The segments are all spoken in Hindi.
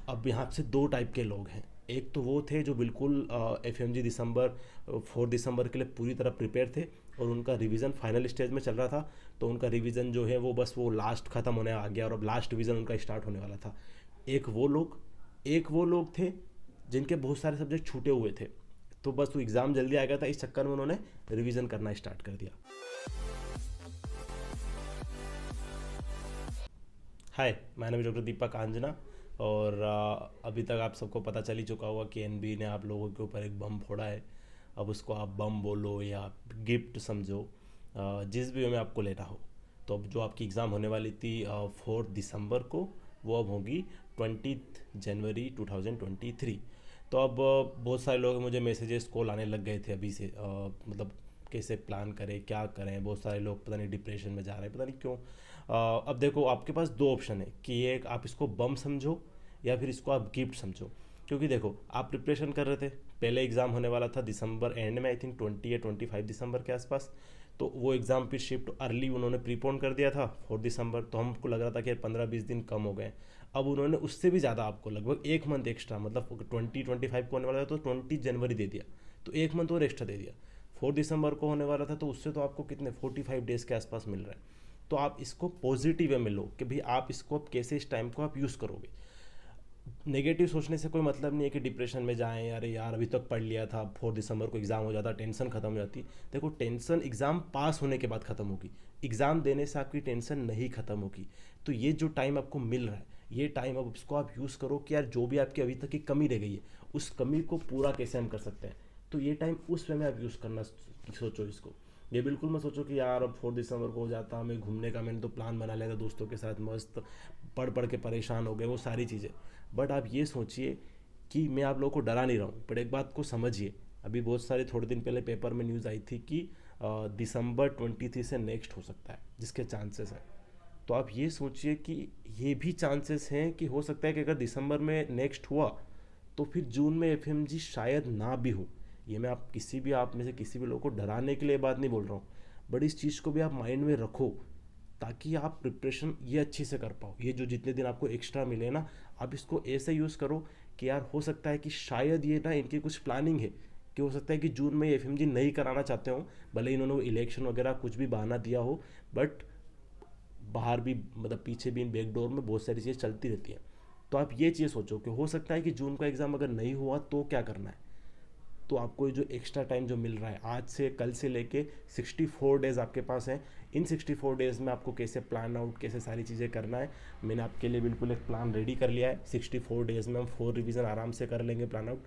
अब यहाँ से दो टाइप के लोग हैं। एक तो वो थे जो बिल्कुल एफएमजी दिसंबर 4 दिसंबर के लिए पूरी तरह प्रिपेयर थे और उनका रिवीजन फाइनल स्टेज में चल रहा था, तो उनका रिवीजन जो है वो बस वो लास्ट ख़त्म होने आ गया और अब लास्ट रिवीजन उनका स्टार्ट होने वाला था। एक वो लोग थे जिनके बहुत सारे सब्जेक्ट छूटे हुए थे, तो बस वो एग्ज़ाम जल्दी आ गया था, इस चक्कर में उन्होंने रिवीजन करना स्टार्ट कर दिया। हाय, माय नेम इज़ डॉक्टर दीपक आंजना। और अभी तक आप सबको पता चल ही चुका होगा कि एनबी ने आप लोगों के ऊपर एक बम फोड़ा है। अब उसको आप बम बोलो या गिफ्ट समझो, जिस भी वे में आपको लेना हो। तो अब जो आपकी एग्ज़ाम होने वाली थी 4 दिसंबर को, वो अब होगी 20 जनवरी 2023। तो अब बहुत सारे लोग मुझे मैसेजेस कॉल आने लग गए थे अभी से, मतलब कैसे प्लान करें, क्या करें। बहुत सारे लोग पता नहीं डिप्रेशन में जा रहे हैं, पता नहीं क्यों। अब देखो, आपके पास दो ऑप्शन है कि एक आप इसको बम समझो या फिर इसको आप गिफ्ट समझो। क्योंकि देखो, आप प्रिपरेशन कर रहे थे, पहले एग्ज़ाम होने वाला था दिसंबर एंड में, आई थिंक 20 या 25 दिसंबर के आसपास। तो वो एग्ज़ाम फिर शिफ्ट अर्ली उन्होंने प्रीपोन कर दिया था 4 दिसंबर। तो हमको लग रहा था कि 15-20 दिन कम हो गए। अब उन्होंने उससे भी ज़्यादा आपको लगभग एक मंथ एक्स्ट्रा, मतलब 20-25 को होने वाला था तो 20 जनवरी दे दिया, तो एक मंथ और एक्स्ट्रा दे दिया। 4 दिसंबर को होने वाला था तो उससे तो आपको कितने 45 डेज़ के आसपास मिल रहा है। तो आप इसको पॉजिटिव वे में लो कि भाई आप इसको अब कैसे इस टाइम को आप यूज़ करोगे। नेगेटिव सोचने से कोई मतलब नहीं है कि डिप्रेशन में जाएं, अरे यार अभी तक पढ़ लिया था, 4 दिसंबर को एग्ज़ाम हो जाता, टेंशन खत्म हो जाती। देखो, टेंशन एग्ज़ाम पास होने के बाद ख़त्म होगी, एग्ज़ाम देने से आपकी टेंशन नहीं ख़त्म होगी। तो ये जो टाइम आपको मिल रहा है, ये टाइम अब इसको आप यूज़ करो कि यार जो भी आपकी अभी तक की कमी रह गई है, उस कमी को पूरा कैसे हम कर सकते हैं। तो ये टाइम उस वे में आप यूज़ करना सोचो इसको। ये बिल्कुल मत सोचो कि यार अब 4 दिसंबर को हो जाता, मैं घूमने का मैंने तो प्लान बना लिया था दोस्तों के साथ, मस्त पढ़ पढ़ के परेशान हो गए, वो सारी चीज़ें। बट आप ये सोचिए कि मैं आप लोगों को डरा नहीं रहा हूँ, बट एक बात को समझिए। अभी बहुत सारे थोड़े दिन पहले पेपर में न्यूज़ आई थी कि दिसंबर 23 से नेक्स्ट हो सकता है, जिसके चांसेस हैं। तो आप ये सोचिए कि ये भी चांसेस हैं कि हो सकता है कि अगर दिसंबर में नेक्स्ट हुआ तो फिर जून में एफएमजी शायद ना भी हो। ये मैं आप में से किसी भी लोग को डराने के लिए बात नहीं बोल रहा हूँ, बट इस चीज़ को भी आप माइंड में रखो ताकि आप प्रिपरेशन ये अच्छे से कर पाओ। ये जो जितने दिन आपको एक्स्ट्रा मिले ना, आप इसको ऐसे यूज़ करो कि यार हो सकता है कि शायद ये ना इनकी कुछ प्लानिंग है कि हो सकता है कि जून में एफएमजी नहीं कराना चाहते हो, भले इन्होंने इलेक्शन वगैरह कुछ भी बहाना दिया हो। बट बाहर भी, मतलब पीछे भी इन बैकडोर में बहुत सारी चीज़ें चलती रहती हैं। तो आप ये चीज़ सोचो कि हो सकता है कि जून का एग्ज़ाम अगर नहीं हुआ तो क्या करना है। तो आपको ये जो एक्स्ट्रा टाइम जो मिल रहा है आज से कल से लेके 64 डेज़ आपके पास है। इन 64 डेज़ में आपको कैसे प्लान आउट, कैसे सारी चीज़ें करना है, मैंने आपके लिए बिल्कुल एक प्लान रेडी कर लिया है। 64 डेज़ में हम 4 रिवीजन आराम से कर लेंगे प्लान आउट।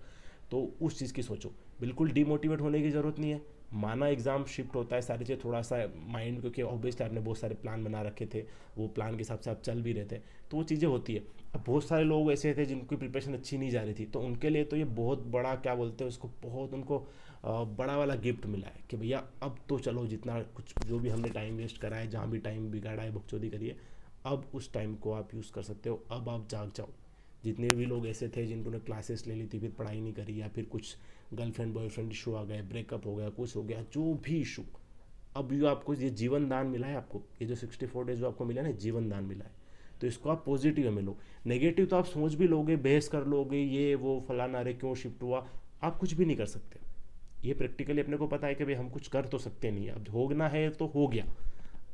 तो उस चीज़ की सोचो, बिल्कुल डीमोटिवेट होने की ज़रूरत नहीं है। माना एग्ज़ाम शिफ्ट होता है, सारी चीज़ें थोड़ा सा माइंड, क्योंकि ऑब्वियसली आपने बहुत सारे प्लान बना रखे थे, वो प्लान के हिसाब से आप चल भी रहे थे, तो वो चीज़ें होती है। अब बहुत सारे लोग ऐसे थे जिनकी प्रिपरेशन अच्छी नहीं जा रही थी, तो उनके लिए तो ये बहुत बड़ा, क्या बोलते हैं उसको, बहुत उनको बड़ा वाला गिफ्ट मिला है कि भैया अब तो चलो, जितना कुछ जो भी हमने टाइम वेस्ट करा है, जहाँ भी टाइम बिगाड़ा है, बकचोदी करी है, अब उस टाइम को आप यूज़ कर सकते हो। अब आप जाग जाओ। जितने भी लोग ऐसे थे जिन्होंने क्लासेस ले ली थी फिर पढ़ाई नहीं करी, या फिर कुछ गर्लफ्रेंड बॉयफ्रेंड इशू आ गए, ब्रेकअप हो गया, कुछ हो गया, जो भी इशू, अब ये आपको ये जीवन दान मिला है। आपको ये जो 64 डेज जो आपको मिला है ना, जीवन दान मिला है। तो इसको आप पॉजिटिव में लो। नेगेटिव तो आप सोच भी लोगे, बहस कर लोगे, ये वो फलाना, अरे क्यों शिफ्ट हुआ, आप कुछ भी नहीं कर सकते। ये प्रैक्टिकली अपने को पता है कि भाई हम कुछ कर तो सकते नहीं, अब होना है तो हो गया।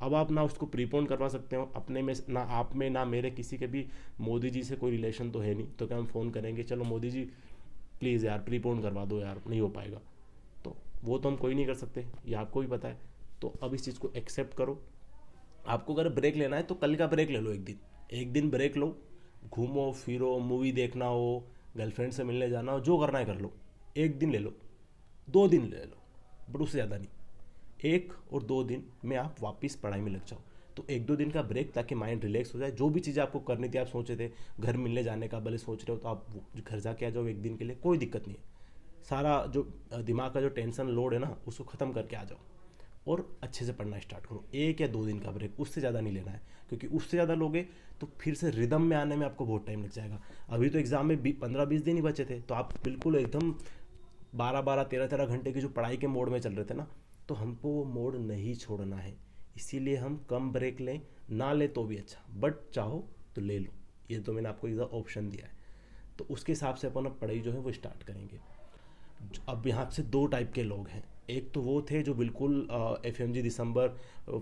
अब आप ना उसको प्रीपोन करवा सकते हो अपने में, ना आप में ना मेरे, किसी के भी। मोदी जी से कोई रिलेशन तो है नहीं, तो क्या हम फ़ोन करेंगे चलो मोदी जी प्लीज़ यार प्रीपोन करवा दो यार, नहीं हो पाएगा। तो वो तो हम कोई नहीं कर सकते, ये आपको भी पता है। तो अब इस चीज़ को एक्सेप्ट करो। आपको अगर ब्रेक लेना है तो कल का ब्रेक ले लो, एक दिन ब्रेक लो। घूमो फिरो, मूवी देखना हो, गर्लफ्रेंड से मिलने जाना हो, जो करना है कर लो। एक दिन ले लो, 2 दिन ले लो, बट उससे ज़्यादा नहीं। 1 और 2 दिन में आप वापस पढ़ाई में लग जाओ। तो 1-2 दिन का ब्रेक, ताकि माइंड रिलैक्स हो जाए। जो भी चीज़ें आपको करनी थी, आप सोचे थे घर मिलने जाने का, भले सोच रहे हो तो आप घर जाके आ जाओ एक दिन के लिए, कोई दिक्कत नहीं है। सारा जो दिमाग का जो टेंशन लोड है ना, उसको ख़त्म करके आ जाओ और अच्छे से पढ़ना स्टार्ट करो। 1 या 2 दिन का ब्रेक, उससे ज़्यादा नहीं लेना है, क्योंकि उससे ज़्यादा लोगे तो फिर से रिदम में आने में आपको बहुत टाइम लग जाएगा। अभी तो एग्ज़ाम में 15-20 दिन ही बचे थे, तो आप बिल्कुल एकदम 12-12, 13-13 घंटे की जो पढ़ाई के मोड में चल रहे थे ना, तो हमको वो मोड नहीं छोड़ना है। इसीलिए हम कम ब्रेक लें, ना ले तो भी अच्छा, बट चाहो तो ले लो। ये तो मैंने आपको एक ऑप्शन दिया है। तो उसके हिसाब से अपन अब पढ़ाई जो है वो स्टार्ट करेंगे। अब यहाँ से दो टाइप के लोग हैं। एक तो वो थे जो बिल्कुल FMG दिसंबर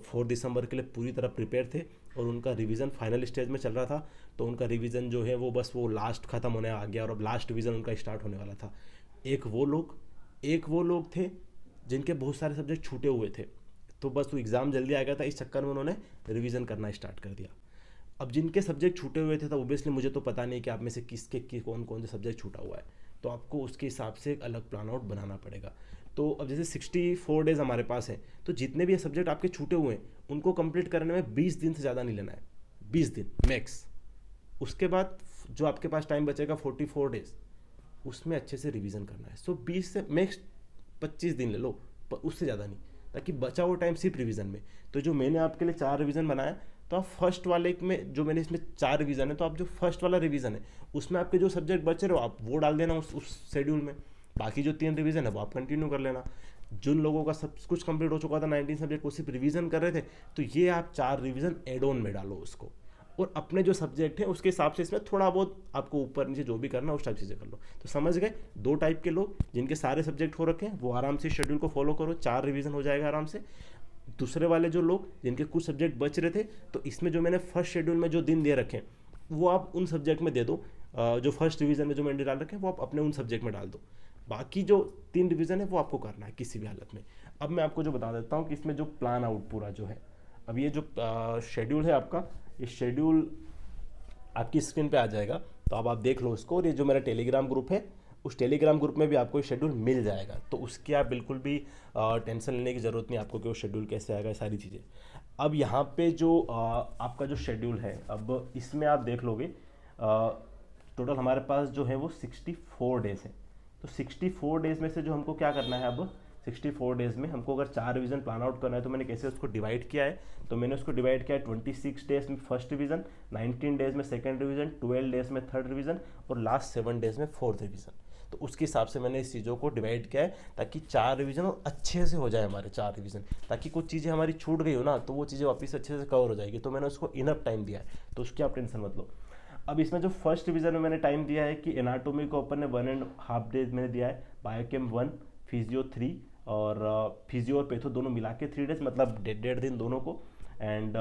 4 दिसंबर के लिए पूरी तरह प्रिपेयर थे और उनका रिवीजन फाइनल स्टेज में चल रहा था, तो उनका रिवीजन जो है वो बस वो लास्ट ख़त्म होने आ गया और अब लास्ट रिवीजन उनका स्टार्ट होने वाला था। एक वो लोग थे जिनके बहुत सारे सब्जेक्ट छूटे हुए थे, तो बस वो एग्ज़ाम जल्दी आ गया था, इस चक्कर में उन्होंने रिवीजन करना स्टार्ट कर दिया। अब जिनके सब्जेक्ट छूटे हुए थे तो ओबियसली मुझे तो पता नहीं कि आप में से कौन कौन से सब्जेक्ट छूटा हुआ है, तो आपको उसके हिसाब से एक अलग प्लान आउट बनाना पड़ेगा। तो अब जैसे 64 डेज हमारे पास हैं, तो जितने भी सब्जेक्ट आपके छूटे हुए हैं उनको कंप्लीट करने में 20 दिन से ज़्यादा नहीं लेना है, 20 दिन मैक्स। उसके बाद जो आपके पास टाइम बचेगा 44 डेज, उसमें अच्छे से रिवीजन करना है। 20 से मैक्स 25 दिन ले लो, पर उससे ज़्यादा नहीं, ताकि बचा हुआ टाइम सिर्फ रिवीजन में। तो जो मैंने आपके लिए 4 रिवीजन बनाया, तो आप फर्स्ट वाले में जो मैंने इसमें 4 रिवीजन है, तो आप जो फर्स्ट वाला रिवीजन है उसमें आपके जो सब्जेक्ट बचे रहे हो आप वो डाल देना उस शेड्यूल में। बाकी जो 3 रिवीजन है वो आप कंटिन्यू कर लेना। जिन लोगों का सब कुछ कंप्लीट हो चुका था, 19 सब्जेक्ट को सिर्फ रिवीजन कर रहे थे, तो ये आप 4 रिवीजन एड ऑन में डालो उसको, और अपने जो सब्जेक्ट है उसके हिसाब से इसमें थोड़ा बहुत आपको ऊपर नीचे जो भी करना है उस टाइप चीज़ें कर लो। तो समझ गए, दो टाइप के लोग, जिनके सारे सब्जेक्ट हो रखे हैं वो आराम से शेड्यूल को फॉलो करो, 4 रिवीजन हो जाएगा आराम से। दूसरे वाले जो लोग जिनके कुछ सब्जेक्ट बच रहे थे, तो इसमें जो मैंने फर्स्ट शेड्यूल में जो दिन दे रखे हैं वो आप उन सब्जेक्ट में दे दो, जो फर्स्ट रिवीजन में जो मैंने डाल रखे हैं वो आप अपने उन सब्जेक्ट में डाल दो। बाकी जो 3 रिवीजन है वो आपको करना है किसी भी हालत में। अब मैं आपको जो बता देता हूँ कि इसमें जो प्लान आउट पूरा जो है, अब ये जो शेड्यूल है आपका, ये शेड्यूल आपकी स्क्रीन पे आ जाएगा, तो अब आप देख लो उसको। और ये जो मेरा टेलीग्राम ग्रुप है, उस टेलीग्राम ग्रुप में भी आपको शेड्यूल मिल जाएगा, तो उसकी आप बिल्कुल भी टेंशन लेने की ज़रूरत नहीं आपको कि वो शेड्यूल कैसे आएगा, ये सारी चीज़ें। अब यहाँ पे जो आपका जो शेड्यूल है, अब इसमें आप देख लोगे टोटल हमारे पास जो है वो 64 डेज है। तो 64 डेज में से जो हमको क्या करना है, अब 64 डेज में हमको अगर 4 रिवीजन प्लान आउट करना है, तो मैंने कैसे उसको डिवाइड किया है, तो मैंने उसको डिवाइड किया है 26 डेज में फर्स्ट रिवीजन, 19 डेज में सेकंड रिवीजन, 12 डेज में थर्ड रिवीजन और लास्ट 7 डेज में फोर्थ रिवीजन। तो उसके हिसाब से मैंने इस चीज़ों को डिवाइड किया है, ताकि 4 रिवीजन और अच्छे से हो जाए हमारे 4 रिवीजन, ताकि कुछ चीज़ें हमारी छूट गई हो ना, तो वो चीज़ें वापस अच्छे से कवर हो जाएगी। तो मैंने उसको इनफ टाइम दिया है, तो उसकी आप टेंशन मत लो। अब इसमें जो फर्स्ट रिवीजन में मैंने टाइम दिया है कि एनाटोमी को अपन ने 1.5 डेज मैंने दिया है, बायोकेम 1, फिजियो 3 और फिजियो और पैथो दोनों मिला के 3 डेज, मतलब 1.5 दिन दोनों को, and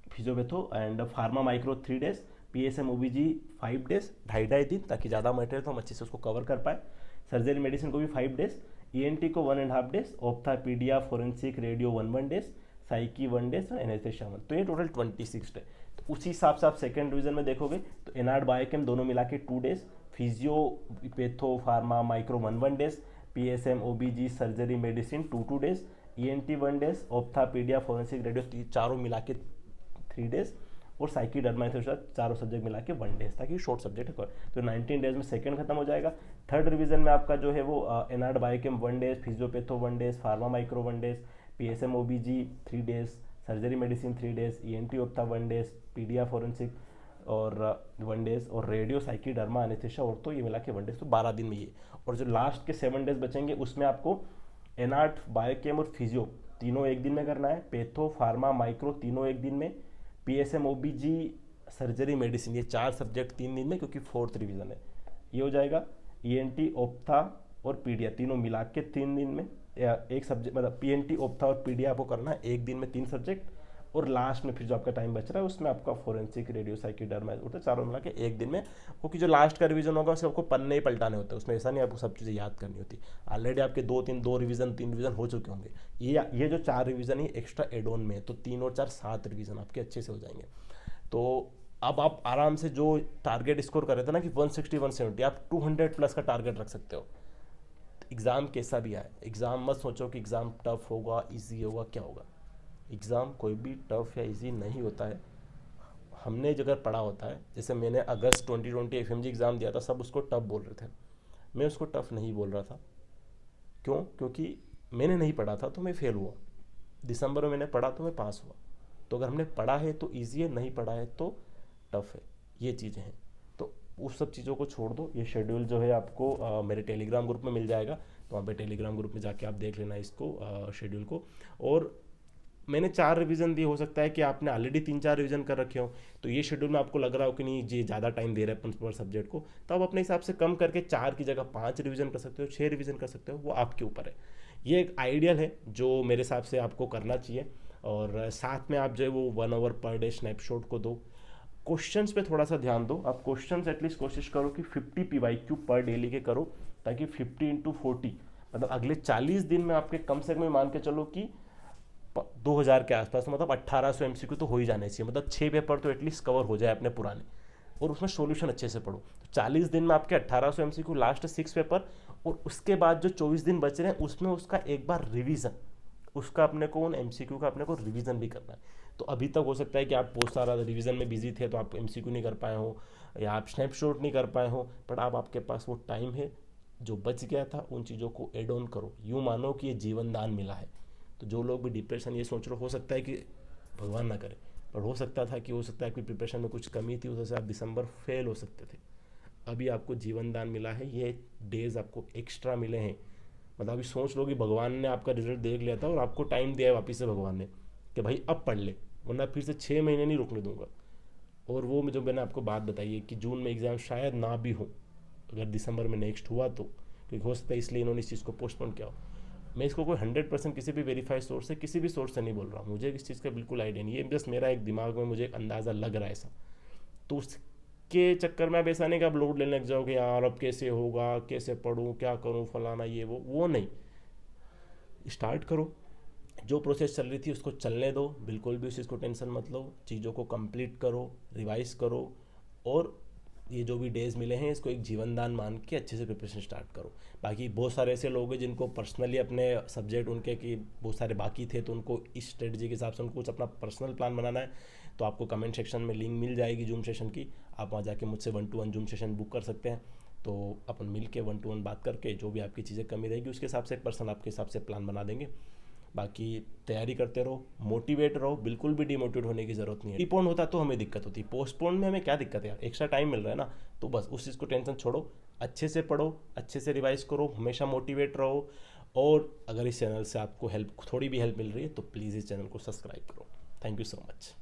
physio patho and pharma micro 3 days, PSM OBG 5 days, 2.5 दिन, ताकि ज़्यादा मटेरियल तो हम अच्छे से उसको कवर कर पाए। सर्जरी मेडिसिन को भी 5 डेज, ENT को 1.5 days, ophtha paedia forensic radio 1 days, psychi 1 days और एनेस्थेसिया 1, तो ये टोटल 26 डे। तो उसी हिसाब से आप सेकेंड डिवीजन में देखोगे तो एनार्ड बायोकेम दोनों मिला के 2 days, physio patho pharma micro 1 days, PSM OBG surgery medicine 2 days, ENT 1 days, ophtha paedia forensic radio चारों मिला के 3 डेज और साइकी डर्माथोसिस चारों सब्जेक्ट मिला के 1 डेज, ताकि शॉर्ट सब्जेक्ट है। तो 19 डेज में सेकंड खत्म हो जाएगा। थर्ड रिवीजन में आपका जो है वो एनार्ड biochem 1 days, physio patho 1 days, pharma micro 1 days, PSM OBG 3 days, surgery medicine 3 days, ENT ophtha 1 days, paedia forensic और 1 डेज और रेडियो साइकी डर्मा एनेस्थेसिया और तो ये मिला के 1 डेज, तो 12 दिन में ये। और जो लास्ट के 7 डेज बचेंगे उसमें आपको एनार्ट बायोकेम और फिजियो तीनों एक दिन में करना है, पैथो फार्मा माइक्रो तीनों एक दिन में, PSM OBG सर्जरी मेडिसिन ये 4 सब्जेक्ट 3 दिन में, क्योंकि फोर्थ रिवीजन है, ये हो जाएगा। ENT ऑप्था और पीडिया तीनों मिला के 3 दिन में एक सब्जेक्ट, मतलब PNT ऑप्था और पीडिया आपको करना है एक दिन में 3 सब्जेक्ट, और लास्ट में फिर जो आपका टाइम बच रहा है उसमें आपका फोरेंसिक रेडियो साइकी डर्मा उठे चारों मिला के एक दिन में, क्योंकि जो लास्ट का रिवीजन होगा उससे आपको पन्ने ही पलटाने होते हैं, उसमें ऐसा नहीं आपको सब चीज़ें याद करनी होती। ऑलरेडी आपके 2 रिवीजन 3 रिवीजन हो चुके होंगे, ये जो 4 रिवीजन ही एक्स्ट्रा एड ऑन में, तो 3 और 4 7 रिवीजन आपके अच्छे से हो जाएंगे। तो अब आप आराम से जो टारगेट स्कोर कर रहे थे ना कि 160 170, आप 200 प्लस का टारगेट रख सकते हो। एग्ज़ाम कैसा भी आए, एग्ज़ाम मत सोचो कि एग्ज़ाम टफ होगा ईजी होगा, क्या होगा। एग्ज़ाम कोई भी टफ या इजी नहीं होता है। हमने जगह पढ़ा होता है, जैसे मैंने अगस्त 2020 FMG एग्ज़ाम दिया था, सब उसको टफ बोल रहे थे, मैं उसको टफ नहीं बोल रहा था। क्यों? क्योंकि मैंने नहीं पढ़ा था तो मैं फेल हुआ, दिसंबर में मैंने पढ़ा तो मैं पास हुआ। तो अगर हमने पढ़ा है तो ईजी है, नहीं पढ़ा है तो टफ है, ये चीज़ें हैं। तो उस सब चीज़ों को छोड़ दो। ये शेड्यूल जो है आपको मेरे टेलीग्राम ग्रुप में मिल जाएगा, तो वहाँ पे टेलीग्राम ग्रुप में जाके आप देख लेना इसको शेड्यूल को। और मैंने 4 रिवीजन दिए, हो सकता है कि आपने ऑलरेडी 3-4 रिवीजन कर रखे हो, तो ये शेड्यूल में आपको लग रहा हो कि नहीं ये ज़्यादा टाइम दे रहा है पर सब्जेक्ट को, तो आप अपने हिसाब से कम करके 4 की जगह 5 रिवीजन कर सकते हो, 6 रिवीजन कर सकते हो, वो आपके ऊपर है। ये एक आइडियल है जो मेरे हिसाब से आपको करना चाहिए। और साथ में आप जो है वो 1 आवर पर डे स्नैपशॉट को दो। क्वेश्चंस पे थोड़ा सा ध्यान दो, आप क्वेश्चंस एटलीस्ट कोशिश करो कि 50 PYQ पर डेली के करो, ताकि 50 × 40 मतलब अगले 40 दिन में आपके कम से कम मान के चलो कि 2000 के आसपास, मतलब 1800 MCQ तो हो ही जाने चाहिए, मतलब 6 पेपर तो एटलीस्ट कवर हो जाए अपने पुराने, और उसमें सॉल्यूशन अच्छे से पढ़ो। तो 40 दिन में आपके 1800 MCQ, लास्ट 6 पेपर, और उसके बाद जो 24 दिन बच रहे हैं उसमें उसका एक बार रिवीजन, उसका अपने को उन MCQ का अपने को रिवीजन भी करना है। तो अभी तक हो सकता है कि आप बहुत सारा रिवीजन में बिजी थे तो आप MCQ नहीं कर पाए हो, या आप स्नैपशॉट नहीं कर पाए हो, बट अब आपके पास वो टाइम है जो बच गया था, उन चीज़ों को एड ऑन करो। यूँ मानो कि ये जीवन दान मिला है। तो जो लोग भी डिप्रेशन ये सोच रहे हो सकता है कि भगवान ना करे, पर हो सकता था कि हो सकता है कि प्रिपरेशन में कुछ कमी थी, उस वजह से आप दिसंबर फेल हो सकते थे। अभी आपको जीवन दान मिला है, ये डेज आपको एक्स्ट्रा मिले हैं। मतलब अभी सोच लो कि भगवान ने आपका रिजल्ट देख लिया था और आपको टाइम दिया है वापस से भगवान ने कि भाई अब पढ़ ले, वरना फिर से 6 महीने नहीं रुकने दूंगा। और वो जो मैंने आपको बात बताई है कि जून में एग्ज़ाम शायद ना भी हो, अगर दिसंबर में नेक्स्ट हुआ तो, क्योंकि हो सकता है इसलिए इन्होंने इस चीज़ को पोस्टपोन किया हो। मैं इसको कोई 100% किसी भी वेरीफाइड सोर्स से, किसी भी सोर्स से नहीं बोल रहा हूँ, मुझे इस चीज़ का बिल्कुल आइडिया नहीं, ये बस मेरा एक दिमाग में मुझे एक अंदाज़ा लग रहा है ऐसा। तो उसके चक्कर में आप ऐसा नहीं कि आप लोड लेने लग जाओगे यार अब कैसे होगा, कैसे पढ़ूँ, क्या करूँ, फलाना ये वो नहीं। स्टार्ट करो, जो प्रोसेस चल रही थी उसको चलने दो, बिल्कुल भी उस चीज़ को टेंशन मत लो, चीज़ों को कंप्लीट करो, रिवाइज करो, और ये जो भी डेज मिले हैं इसको एक जीवन दान मान के अच्छे से प्रिपरेशन स्टार्ट करो। बाकी बहुत सारे ऐसे लोग हैं जिनको पर्सनली अपने सब्जेक्ट उनके कि बहुत सारे बाकी थे, तो उनको इस स्ट्रेटजी के हिसाब से उनको कुछ अपना पर्सनल प्लान बनाना है, तो आपको कमेंट सेक्शन में लिंक मिल जाएगी जूम सेशन की, आप वहाँ जाके मुझसे 1-to-1 जूम सेशन बुक कर सकते हैं। तो अपन मिल के 1-to-1 बात करके जो भी आपकी चीज़ें कमी रहेगी उसके हिसाब से एक पर्सन आपके हिसाब से प्लान बना देंगे। बाकी तैयारी करते रहो, मोटिवेट रहो, बिल्कुल भी डिमोटिवेट होने की ज़रूरत नहीं है। प्रीपोन होता तो हमें दिक्कत होती, पोस्टपोन में हमें क्या दिक्कत है यार, एक्स्ट्रा टाइम मिल रहा है ना, तो बस उस चीज़ को टेंशन छोड़ो, अच्छे से पढ़ो, अच्छे से रिवाइज करो, हमेशा मोटिवेट रहो। और अगर इस चैनल से आपको हेल्प, थोड़ी भी हेल्प मिल रही है तो प्लीज़ इस चैनल को सब्सक्राइब करो। Thank you so much.